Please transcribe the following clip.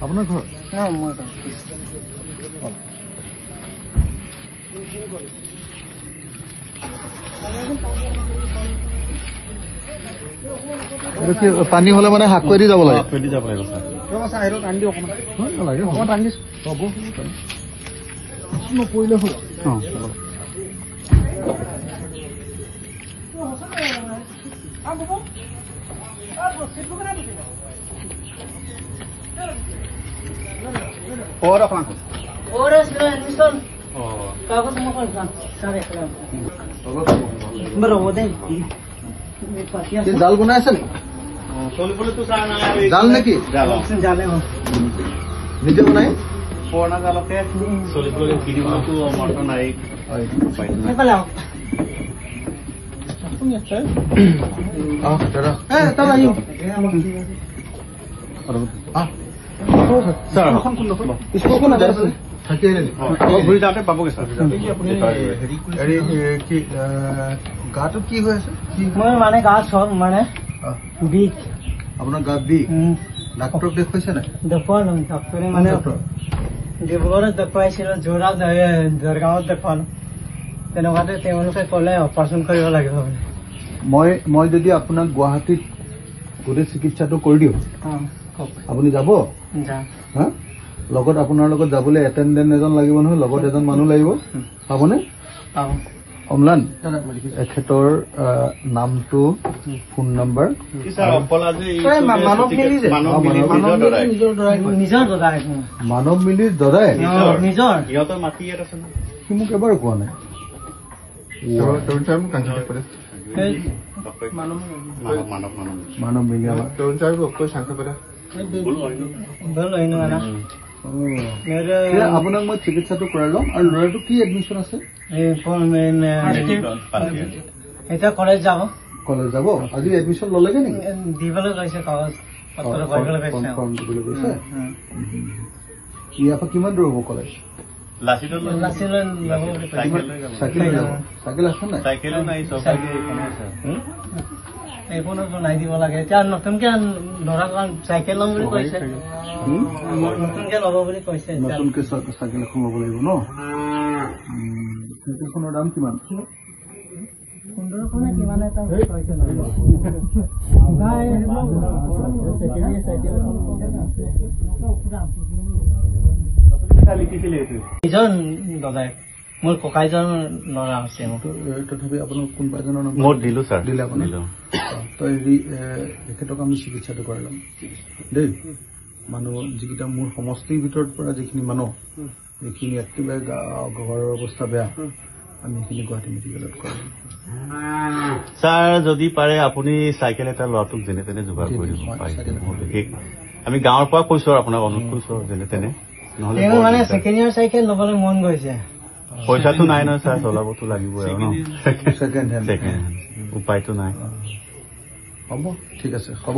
আপোনাৰ ঘৰ মোৰ পানী হলে মানে হাক কৰি যাব লাগে নালাগে হ'ব নপৰিলে হ'ল জাল বনাই আছে নেকি জাল নেকি নিজে বনাই পুৰণা জালতে চলিবলৈ কিনিবতো মৰটো নাই ঘূৰি যাওঁতে পাবগে ছাৰ গাটো কি হৈ আছে মই মানে গা চব মানে বিষ আপোনাৰ গাত বিষ ডাক্তৰক দেখুৱাইছে নাই দেখুৱালো ডক্টৰে মানে ডিব্ৰুগড়ত দেখুৱাইছিলো যোৰহাট জৰগাঁৱত দেখুৱালো তেনেকুৱাতে তেওঁলোকে ক'লে অপাৰেশ্যন কৰিব লাগিব বুলি মই যদি আপোনাক গুৱাহাটীত গোটেই চিকিৎসাটো কৰি দিওঁ আপুনি যাব হা লগত আপোনাৰ লগত যাবলৈ এটেণ্ডেণ্ট এজন লাগিব নহয় লগত এজন মানুহ লাগিব পাবনে অম্লান এখেতৰ নামটো ফোন নম্বৰ মানৱ মিলিৰ দদাই সি মোক এবাৰো কোৱা নাই মানৱ মিলি আপোনাক মই চিকিৎসাটো কৰাই ল'ম আৰু ল'ৰাটো কি এডমিশ্যন আছে এতিয়া কলেজ যাব আজি এডমিশ্যন ল'লেগে নেকি দিবলৈ গৈছে কাগজ ইয়াৰ পৰা কিমান দূৰ হ'ব কলেজ চাইকেল আছে নাই এইখনো বনাই দিব লাগে এতিয়া নতুনকে ল'ৰা চাইকেল ল'ম বুলি কৈছে নতুনকে ল'ব বুলি কৈছে নতুনকে চাইকেল এখন ল'ব লাগিব ন চাইকেলখনৰ দাম কিমান কিমান এটা কৈছে নিজৰ দাদাই মোৰ ককাইজন ল'ৰা আছে তথাপি আপোনাৰ কোনোবা এজনৰ নাম মোৰ দিলো ছাৰ দিলে আপুনি তো হেৰি এখেতক আমি চিকিৎসাটো কৰি ল'ম দেই মানুহ যিকেইটা মোৰ সমষ্টিৰ ভিতৰত পৰা যিখিনি মানুহ যিখিনি একেবাৰে ঘৰৰ অৱস্থা বেয়া আমি সেইখিনি গুৱাহাটী মেডিকেলত কৰি ল'ম ছাৰ যদি পাৰে আপুনি চাইকেল এটা ল'ৰাটোক যেনে তেনে যোগাৰ কৰি দিব আমি গাঁৱৰ পৰা কৈছো আৰু আপোনাক অনুৰোধ কৰিছো যেনে তেনে নহ'লে মানে ছেকেণ্ড ইয়াৰ চাইকেল ল'বলৈ মন গৈছে পইচাটো নাই নহয় ছাৰ চলাবতো লাগিবই আৰু ন ছেকেণ্ড হেণ্ড উপায়টো নাই হ'ব ঠিক আছে হ'ব